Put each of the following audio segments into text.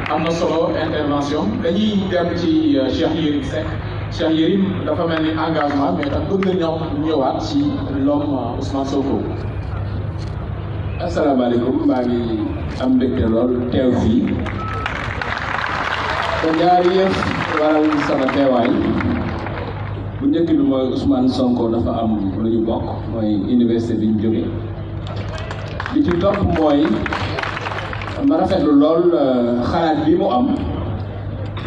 am na solo intervention dañuy dem ci Cheikh Yérim Seck Cheikh Yérim dafa mel ni engagement mais tam bëgg na ñëwaat ci l'homme Ousmane Sonko. asalaamaaleykum maa ngi am mbégte lool teew fii te ñaari yëf waral sama teewaay bu njëkk bi mooy Ousmane Sonko dafa am lu ñu bokk mooy université bi ñu jóge bi ci topp mooy ma rafetlu lool xalaat bi mu am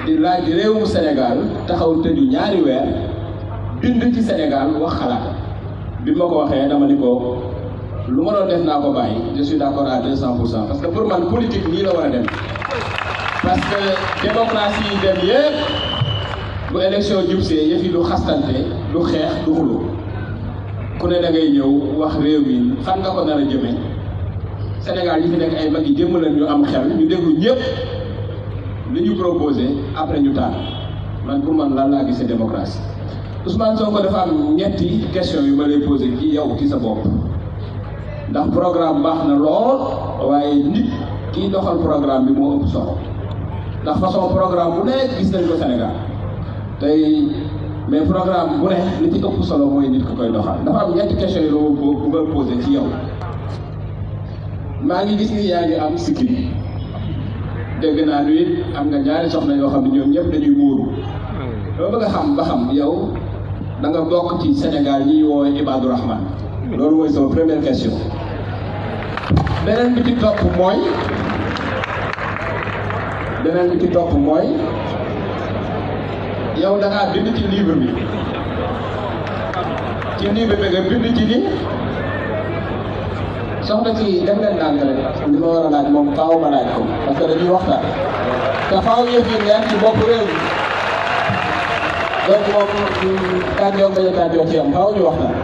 di laaj réewum Sénégal taxaw tëju ñaari weer bind ci Sénégal wax xalaat bi ma ko waxee dama ni ko lu ma doon def naa ko bàyyi je suis d'accord à 200% parce que pour man politique nii la war a dem parce que démocratie yi dem yëpp bu élection jubsee yëf yi du xastante du xeex du xuloo ku ne da ngay ñëw wax réew mi fan nga ko nar a jëmee Sénégal yi fi nekk ay mag yi jëmm lañ ñu am xel ñu déglu ñëpp li ñu proposé après ñu tànn man pour man lan laa gisee démocratie Ousmane Sonko dafa am ñetti question yu ma lay posé ci yow ci sa bopp ndax programme baax na lool waaye nit kiy doxal programme bi moo ëpp solo ndax façon programme bu nekk gis nañ ko Sénégal tey mais programme bu ne li ci ëpp solo mooy nit ki koy doxal dafa am ñetti question yu bu nga posé ci yow maa ngi gis ni yaa ngi am sikkim dégg naa ni it am nga ñaari soxna yoo xam ne ñoom ñëpp dañuy muuru doo bëgg a xam ba xam yow da nga bokk ci Sénégal ñi woowee Ibadou Rahman loolu mooy sama première question beneen bi ci topp mooy yow da ngaa bind ci livre bi nga bind ci ni soxna ci def leen naan rek li ma war a laaj moom faaw ma laaj ko parce que dañuy waxtaan te faaw yëf yi leer ci bopp réew mi donc moom kàddoom bañ a kàddoo ci am faaw ñu waxtaan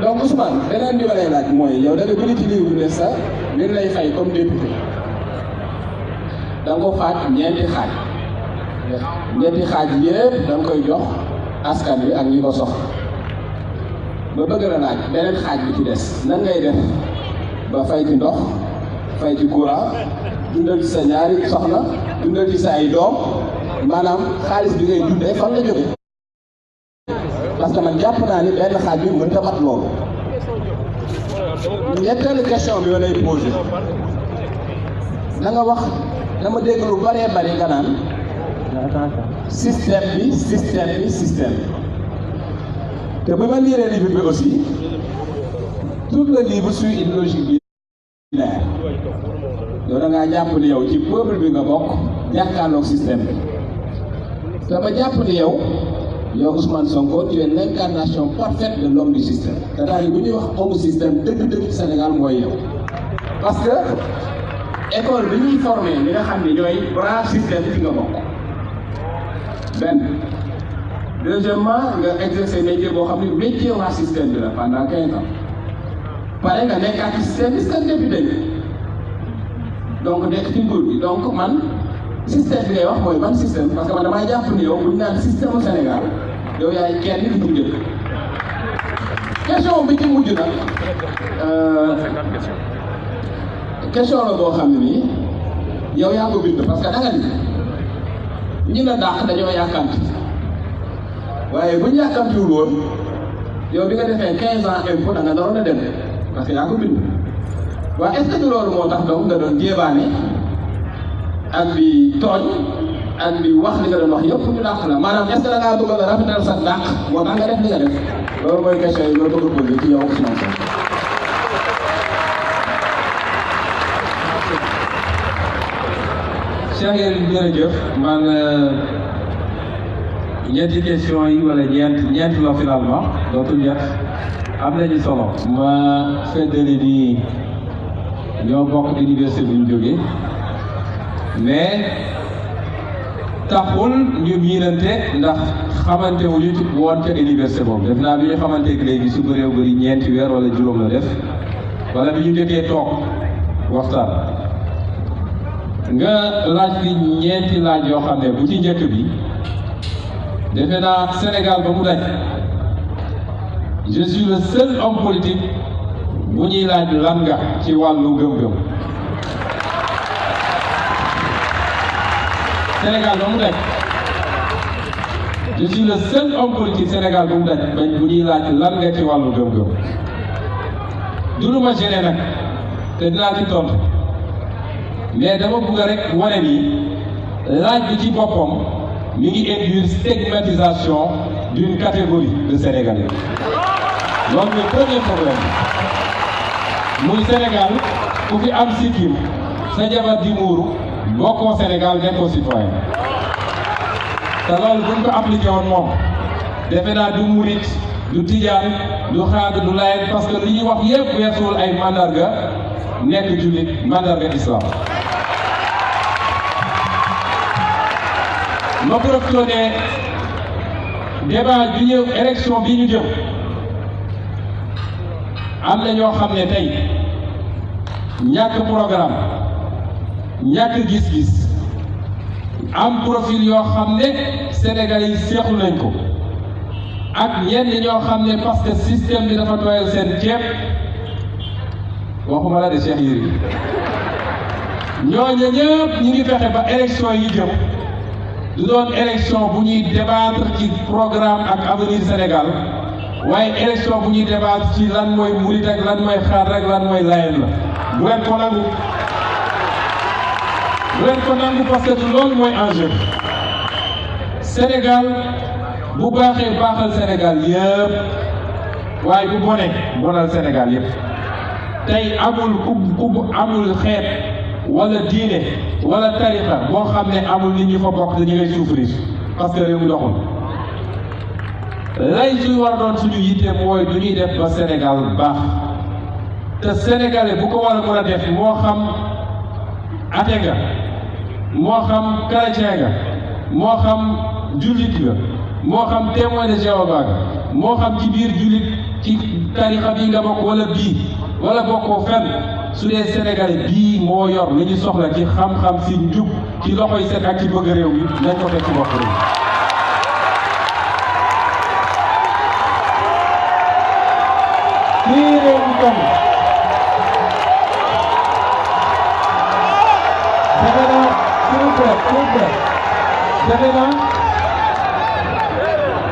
donc Ousmane beneen bi ma lay laaj mooy yow da nga bind ci livre bi ne sax li lay fay comme député da nga ko xaaj ñeenti xaaj yëpp da nga koy jox askan wi ak ñi ko soxla ba bëgg na laaj beneen xaaj bi ci des nan ngay def ba fay ci ndox fay ci courant dundal ci sa ñaari soxna dundal ci sa ay doom maanaam xaalis bi ngay dundee fan la jóge parce que man jàpp naa ni benn xaaj bi mënta mat loolu ñetteelu question bi ma lay posé da nga wax dama dégg lu bëree bëri nga naan système bi te bi ma liiree livre bi aussi tout le livre suit une logique binaire yow da ngaa jàpp ni yow ci peuple bi nga bokk jàkkaarloog système bi te ma jàpp ni yow Ousmane Sonko tu es l'incarnation parfaite de l'homme du système c'est-à-dire bu ñuy wax homme système dëgg-dëgg Sénégal mooy yow parce que école bi ñuy formé ñi nga xam ne ñooy bras système ci nga bokk benn deuxièmement nga exercer métier boo xam ne métier waa système bi la pendant 15 ans pare nga nekkaat ci système bi nga député donc nekk ci nguur gi donc man système bi ngay wax mooy ban système parce que man damaa jàpp ni yow bu ñu naan système au Sénégal yow yaay kenn ki ci njëkk question bi ci mujj nag question la boo xam ne nii yow yaa ko bind parce que da nga ni ñi la dàq dañoo yàkkamti waaye bu ñu yàkkamtiwul woon yow bi nga defee 15 ans impôt da nga naroon a dem parce que yaa ko bind waaye est-ce que du loolu moo tax donc nga doon jéebaane ak di tooñ ak di wax li nga doon wax yëpp ñu dàq la maanaam est-ce que da ngaa bëgg a rafetal sa dàq moo tax nga def li nga def loolu mooy question yi nga bëgg a posé ci yow Ousmane Sonko. Cheikh Yérim jërëjëf man ñetti question yi wala ñeent la finalement dootul ñett am nañu solo ma feddali ni ñoo bokk université bu ñu jógee mais taxul ñu miinante ndax xamante wu ñu woon ca université boobu def naa bi ñu xamanteeg léegi su bëree bëri ñeenti weer wala juróom la def wala bi ñu njëkkee toog waxtaan nga laaj bi ñeenti laaj yoo xam ne bu ci njëkk bi defe naa Sénégal ba mu daj je suis le seul homme politique bu ñuy laaj lan nga ci wàllu gëm-gëm Sénégal ba mu daj je suis le seul homme politique Sénégal ba mu daj bañ bu ñuy laaj lan nga ci wàllu gëm-gëm du lu ma gêné nag te dinaa ci tontu mais dama bëgg rek wane ni laaj bi ci boppam mi ngi induire stigmatisation d'une catégorie de Sénégalais loolu mooy premier problème muy Sénégal ku fi am sikkim sa jabar di muuru bokkoo Sénégal nekkoo citoyen te loolu buñ ko appliqué woon moom defe naa du murit du tijaan du xaadir du layen parce que li ñuy wax yépp weesuwul ay mandarga nekk jullit mandarga islam. ma profité ne débat bi ñëw élection bi ñu jëm am na ñoo xam ne tey ñàkk programme ñàkk gis-gis am profil yoo xam ne Sénégalais yi seexlu nañ ko ak ñenn ñoo xam ne parce que système bi dafa tooyal seen ceeb waxuma la de Cheikh Yérim ñooñu ñëpp ñi ngi fexe ba élection yi jëm du doon élection bu ñuy débattre ci programme ak avenir Sénégal waaye élection bu ñuy débattre ci lan mooy murit ak lan mooy xaar rek lan mooy layeen la bu leen ko nangu parce que du loolu mooy enjeu Sénégal bu baaxee baaxal Sénégal yëpp waaye bu bonee bonal Sénégal yëpp tey amul ku amul xeet wala diine wala tarixa boo xam ne amul nit ñi fa bokk dañu ngay souffrir parce que réew mi doxul lay suy war a doon suñu yitte mooy du ñuy def ba Sénégal baax te sénégalais bu ko war a mën a def moo xam athée nga moo xam chrétien nga moo xam jullit nga moo xam témoin de Jéhovah nga moo xam ci biir jullit ci tarixa bi nga bokk wala bii wala bokkoo fenn su dee sénégalais bii moo yor li ñu soxla ci xam-xam si njub ci loxoy set ak ci bëgg réew mi nañ ko teg ci bopp réew fii réew mi toll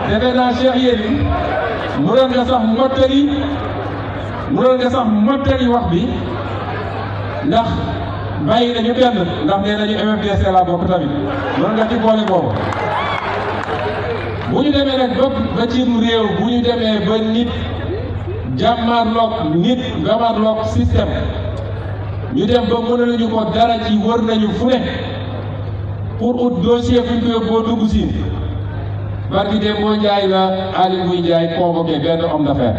defe naa Cheikh Yérim mënoon nga sax mottali wax bi ndax bàyyi nañu benn ndax nee nañu MFDC la bokk tamit mënoon nga ci boole boobu bu ñu demee nag ba ci réew bu ñu demee ba nit jàmmarloog système ñu dem ba mënaluñu ko dara ci wër nañu fu ne pour ut dossier fu ñu ko yóbboo dugg si barki dem boo Njaay la Aly Ngouille Ndiaye convoqué benn homme d'affaires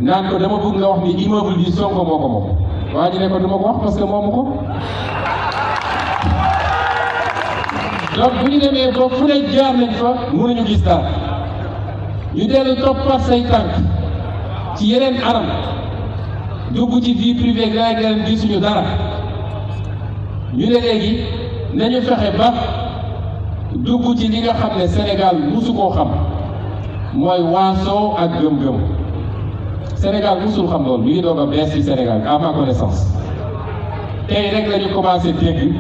naan ko dama bëgg nga wax ni immeuble bi Sonko moo ko moom waa ji ne ko duma ko wax parce que moomu ko donc bu ñu demee ba fu ne jaar nañ fa mënuñu gis dara ñu dellu toppat say tànk ci yeneen anam dugg ci vie privée gars yi gisuñu dara ñu ne léegi nañu fexe ba dugg ci li nga xam ne Sénégal musu koo xam mooy waasoo ak gëm-gëm Sénégal musul xam loolu mi ngi doog a bees ci Sénégal à ma connaissance tey rek la ñu commencé dégg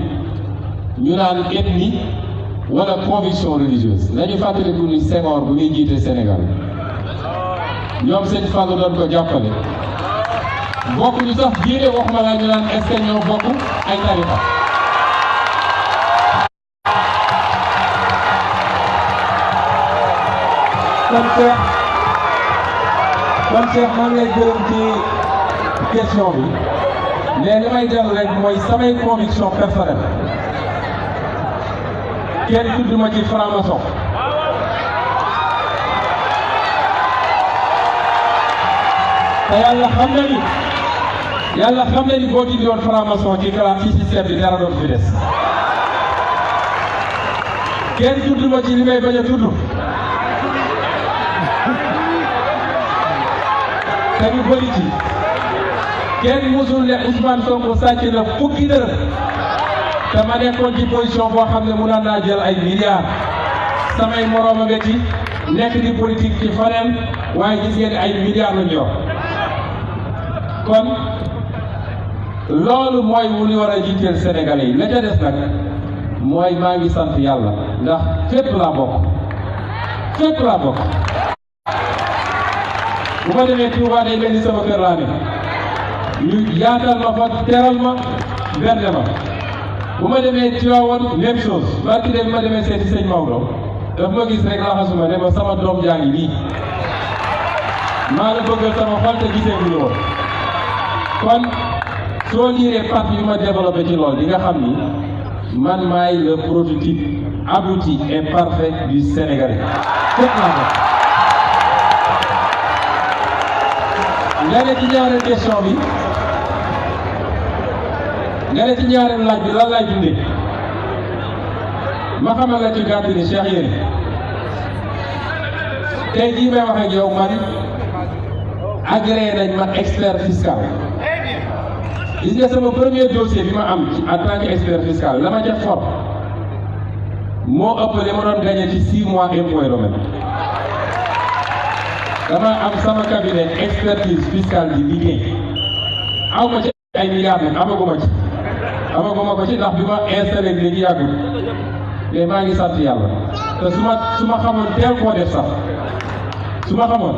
ñu naan ethnie wala conviction religieuse nañu fàttaliku ni Senghor bu muy jiite Sénégal ñoom sëñ Fallou doon ko jàppale bokk ñu sax diine waxuma la ñu naan est-ce que ñoo bokk ay tarixa kon Cheikh maa ngi lay gërëm ci question bi mais li may dellu rek mooy samay conviction personnelle kenn tudduma ci franc-maçon te yàlla xam na ni boo dindi woon franc-maçon ci classe ci système bi dara doon fi des kenn tudduma ci li may bañ a tudd te ñu bëri ci kenn musul ne Ousmane Sonko sàcc na fukki dërëm te ma nekkoon ci position boo xam ne mënoon naa jël ay milliards samay moroom a nga ci nekk di politique ci faneen waaye gis ngeen ay milliards lañu yor kon loolu mooy wu ñu war a jiiteel Sénégalais yi la ca des nag mooy maa ngi sant yàlla ndax fépp laa bokk bu ma demee Touba day mel ni sama kër laa ne ñu yaatal ma fa teral ma berde ma bu ma demee Tivaouane même chose barki de bi ma demee seeti sëñ Maodo daf ma gis rek laxasuma ne ma sama doom jaa ngi nii maa la bëggal sama xol te gisee bu woon kon soo liiree parti yu ma développé ci lool di nga xam ni man maay le prototype abouti et parfait du Sénégalais fépp laa ko nga ne ci ñaareelu question bi nga ne ci ñaareelu laaj bi lan laay dundee ma xamal la ci gàtt ni Cheikh Yérim tey jii may wax ak yow man agréé nañ ma expert fiscal gis nga sama premier dossier bi ma am en tant que expert fiscal la ma ca fort moo ëpp li ma doon gagné ci 6 mois impôt et domaine dama am sama cabinet expertise fiscale di liggéey aw ma ci ay milliards nag amaguma ko ci ndax bi ma installé léegi yàggul mais maa ngi sant yàlla te su ma xamoon teel koo def sax su ma xamoon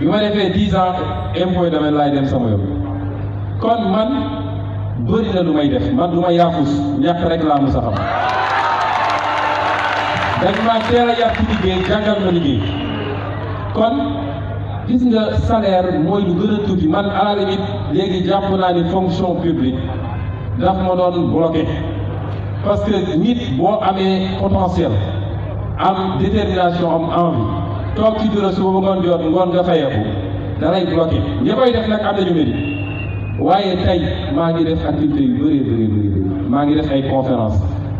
bi ma defee 10 ans impôt et domaine laay dem sama yoon kon man bëri na lu may def man du ma yaafus ñàkk rek laa mos a xam dañ ma teel a yar ci liggéey jàngal ma liggéey kon gis nga salaire mooy lu gën a tuuti man à la limite léegi jàpp naa ni fonction publique daf ma doon bloqué parce que nit boo amee potentiel am détermination am envie toog ci bureau suba ba ngoon jot ngoon nga fayeeku da lay bloqué ñi koy def nag am nañu mérite waaye tey maa ngi def activité yu bëri maa ngi def ay conférence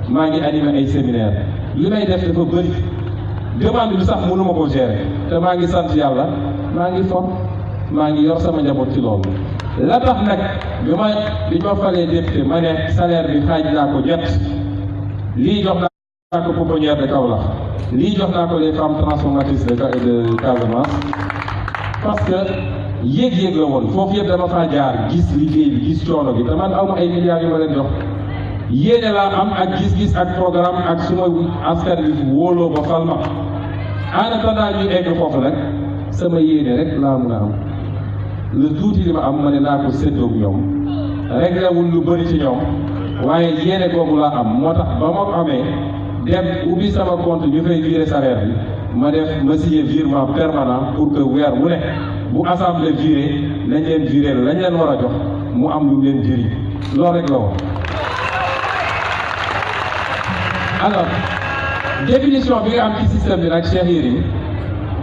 maa ngi animé ay séminaire li may def dafa bëri demande bi sax mënu ma ko gérer te maa ngi sant yàlla maa ngi fon maa ngi yor sama njaboot ci loolu la tax nag bi ma falee député ma ne salaire bi xaaj naa ko ñett lii jox naa ko pouponnière de Kaolack lii jox naa ko les femmes transformatrices de Casamance parce que yéeg-yéeg la woon foofu yëpp dama faa jaar gis liggéey bi gis coono bi te man aw ma ay milliards yu ma leen jox yéene laa am ak gis-gis ak programme ak suma askan bi wóoloo ba fal ma en attendant ñuy egg foofu nag sama yéene rek laa mun a am lu tuuti li ma am ma ne naa ko séddoog ñoom réglé wul lu bëri ci ñoom waaye yéene googu laa am moo tax ba ma ko amee dem ubbi sama compte ñu fay virer salaire bi ma signé virement permanent pour que weer wu ne bu assemblée viré nañ leen viré lañ leen war a jox mu am lu leen jëriñ loolu rek la woon. alors définition bi nga am ci système bi nag Cheikh Yérim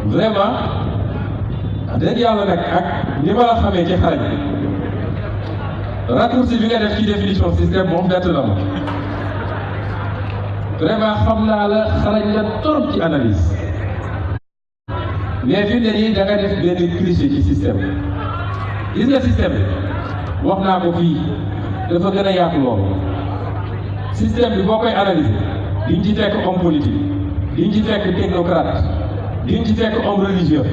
vraiment dëgg yàlla nag ak ni ma la xamee ci xarañ raccourci bi nga def ci définition système moom bett na ma vraiment xam naa la xarañ la torop ci analyse mais fi mu ne nii da nga def benn cliché ci système gis nga système bi wax naa ko fii dafa gën a yaatu loolu système bi boo koy analyser diñ ci fekk homme politique diñ ci fekk technocrate diñ ci fekk homme religieux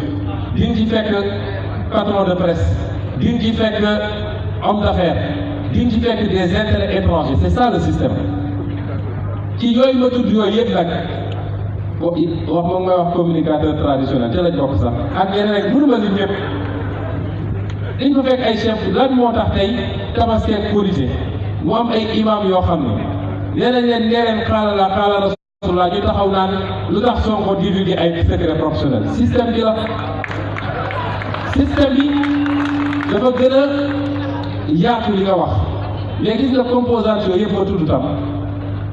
diñ ci fekk patron de presse diñ ci fekk homme d'affaires diñ ci fekk des intérêts étrangers c'est ça le système ci yooyu ma tudd yooyu yëpp nag wax moom may wax communicateur traditionnel te lañ bokk sax ak yeneen rek mënuma lim ñëpp dañ ko fekk ay chef lan moo tax tey Tabaski ak Korité mu am ay imam yoo xam ne nee leen xaala rasulullah ñu taxaw naan lu tax Sonko divulgué ay secret professionnel système bi la système bi dafa gën a yaatu li nga wax mais gis nga composante yooyu yëpp ma tudd tam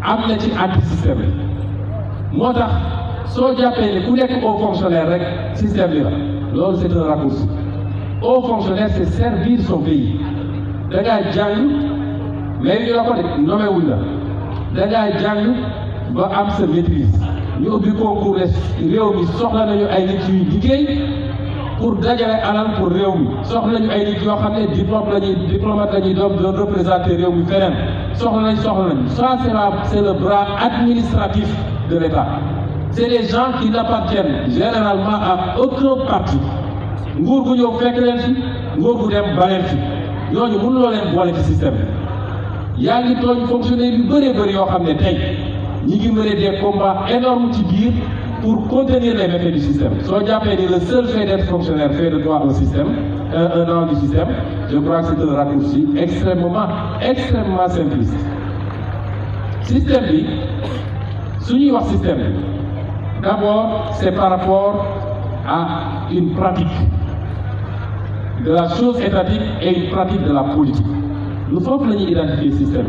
am na ci anti système bi moo tax soo jàppee ne ku nekk haut fonctionnaire rek système bi la loolu c'est un raccourci haut fonctionnaire c'est servir son pays da ngaa jàng mais ñu la ko de nommé wuñ la da ngaa jàng ba am sa maîtrise ñu ubbi concours réew mi soxla nañu ay nit yuy liggéey pour dajale alal pour réew mi soxla nañu ay nit yoo xam ne diplomate la ñuy doon représenter réew mi feneen soxla nañ ça c'est le bras administratif de l'État c'est des gens qui n'appartiennent généralement à aucun parti nguur gu ñëw fekk leen fi nguur gu dem ba leen fi ñooñu mënuloo leen boole ci système bi yaa ngi tooñ fonctionnaire yu bëree bëri yoo xam ne tey ñi ngi mener des combats énormes ci biir pour contenir les méfaits du système. Soo jàppee ni le seul fait d'être fonctionnaire fait de toi un système, un an du système, je crois que c'est un raccourci extrêmement simpliste. Système bi su ñuy wax système bi d'abord c'est par rapport à une pratique de la chose étatique et une pratique de la politique. Nous foofu la ñuy identifier système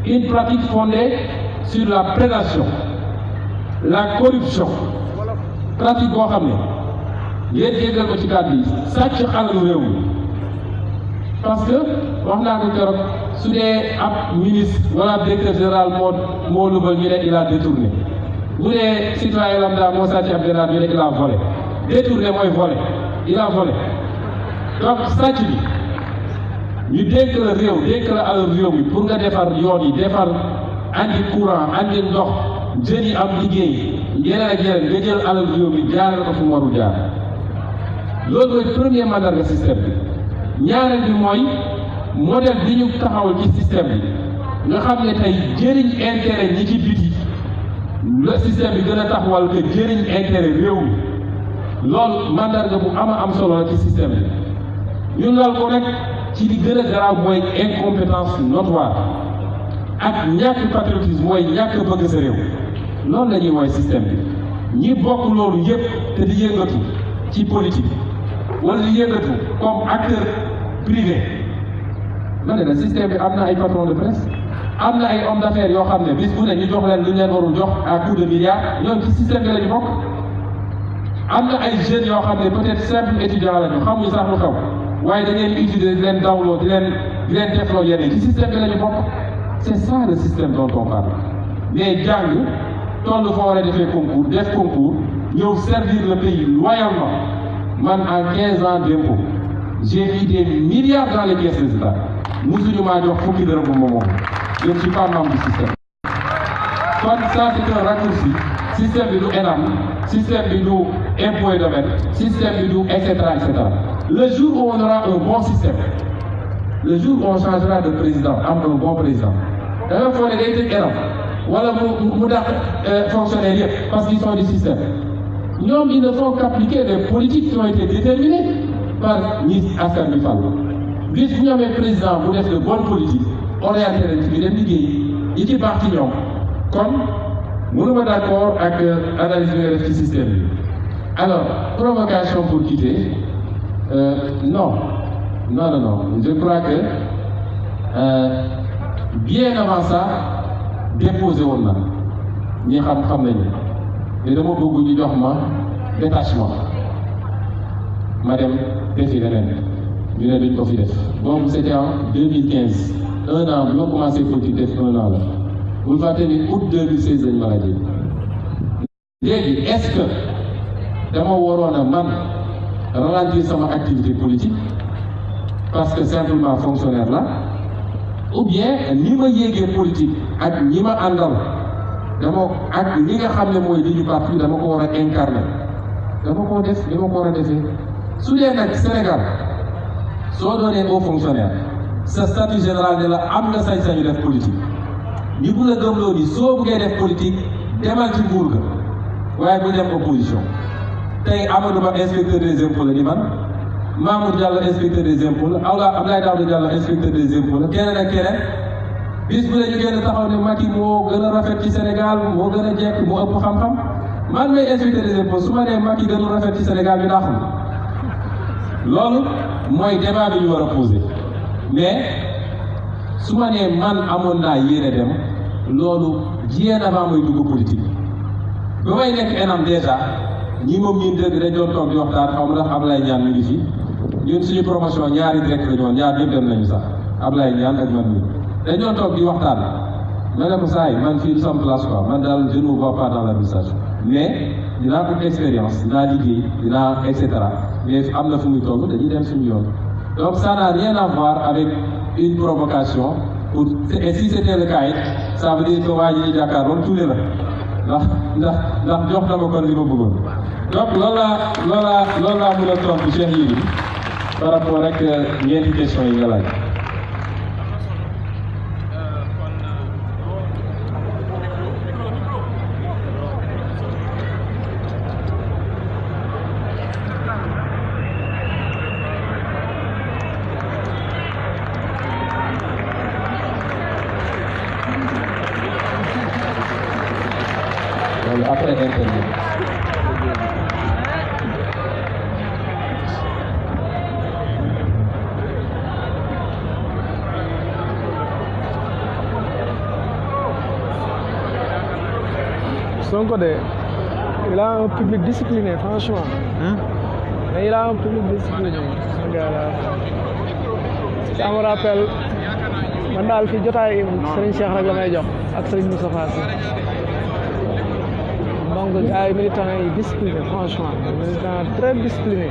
bi. Une pratique fondée sur la prédation, la corruption, pratique boo xam ne yéen déggal ko ci kàddu yi sàcc alalu réew mi parce que wax naa ko keroog su dee ab ministre wala directeur général moo lubal ñu ne il a détourné bu dee citoyen lambda moo sàcc ab général ñu ne il a volé détourné mooy volé il a volé donc sàcc bi ñu dénk la réew dénk la alal réew mi pour nga defar yoon yi defar andi courant andi ndox jën yi am liggéey yeneen ak yeneen nga jël alal réew mi jaarale ko fu mu warul jaar loolu mooy premier mandarga système bi. ñaareel bi mooy modèle bi ñu taxawal ci système bi nga xam ne tey jëriñ intérêt ñi ci biti le système bi gën a taxawal que jëriñ intérêt réew mi loolu mandarga bu am solo la ci système bi ñu lal ko rek ci li gën a garaaw mooy incompétence notoire ak ñàkk patriotisme mooy ñàkk bëgg sa réew loolu la ñuy woowee système bi ñi bokk loolu yépp te di yëngatu ci politique wala di yëngatu comme acteur privé ma ne la système bi am na ay patron de presse am na ay hommes d'affaires yoo xam ne bis bu ne ñu jox leen lu ñu leen warul jox à coup de milliards ñoom ci système bi la ñu bokk am na ay jeunes yoo xam ne peut-être simple étudiant la ñu xamuñu sax lu xew waaye da ngeen utiliser di leen dawloo di leen defloo yeneen ci système bi la ñu bokk c'est ça le système dont on parle mais jàng toll fa war a defee concours def concours ñëw servir le pays loyalement man en 15 ans d'impôt j'ai mis des milliards dans les caisses des États musuñu maa jox fukki dërëm bu ma moom je ne suis pas membre du système kon ça c'est un raccourci système bi du ENAM système bi du impôt et domaine système bi du et cetera. Le jour où on aura un bon système le jour où on changera de président am un bon président da nga foog ne day tëj ENAM wala mu dàq fonctionnaire yëpp parce qu'ils sont du système ñoom ils ne font qu'appliquer les politiques qui ont été déterminées par ñi askan bi fal bis bu ñu amee président bu def de bonne politique orienté leen ci bi dem liggéey yi ci baax ci ñoom kon mënuma d'accord ak analyse bi nga def ci système bi alors provocation pour quitter non je crois que bien avant ça déposé woon na ñi xam nañu te dama bëgg ñu jox ma détachement ma dem defi leneen ñu ne duñ ko fi def boobu c'était en 2015 un an bi ma commencé politique def un an la bul fàtte ni août 2016 lañ ma la jël léegi est-ce que dama waroon a man ralentir sama activité politique parce que simplement fonctionnaire la ou bien ni ma yéegee politique ak ñi ma àndal dama ak li nga xam ne mooy li ñu parti dama ko war a incarner dama koo def li ma ko war a defee su dee nag Sénégal soo doonee haut fonctionnaire sa statut général ne la am nga sañ-sañu def politique ñi bu la gëmloo ni soo buggee def politique demal ci nguur ga waaye bu dem opposition tey Amadou Ba inspecteur des impôts la ni man Mamour Diallo inspecteur des impôts la Abdoulaye Daouda Diallo inspecteur des impôts la keneen ak keneen bis bu la ñu gën a taxaw ne Macky moo gën a rafet ci Sénégal moo gën a jekk moo ëpp xam-xam man may inspecteur des impôts su ma nee Macky gënul rafet ci Sénégal bi daa xam loolu mooy débat bi ñu war a poser mais su ma nee man amoon naa yéene dem loolu bien avant mooy dugg politique ba may nekk ENAM déjà ñi moom ñun dëgg dañ doon toog di waxtaan xaw ma ndax Ablaye Niane mi ngi fi ñun suñu promotion ñaari direct la ñu woon ñaar ñëpp dem nañu sax Ablaye Niane ak man mi dañ doon toog di waxtaan ma ne ko saa yi man fii du sama place quoi man daal je ne me vois pas dans l'administration mais dinaa ko expérience dinaa liggéey dinaa et cetera mais am na fu muy toll dañuy dem suñu yoon donc ça n'a rien à voir avec une provocation pour et si c'était le cas it ça veut dire que waa ji ñu jàkkaarloon tuuti la ndax jox dama kon li ma bëggoon donc loolu laa mën a tontu Cheikh Yérim par rapport ak ñeenti question yi nga laaj. après interview. Sonko, il a un public discipliné, franchement. Mais il a un public discipliné. Ce gars-là. Ça me rappelle, man daal fi jotaay Serigne Cheikh rek la may jox ak Serigne Moustapha Sy. Donc gars yi militants yi discipliné, franchement. Militants très discipliné.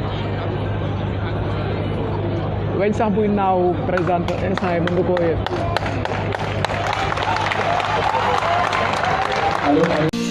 Weñ sax buy naaw président instant yi mën nga koo yëg. Allô.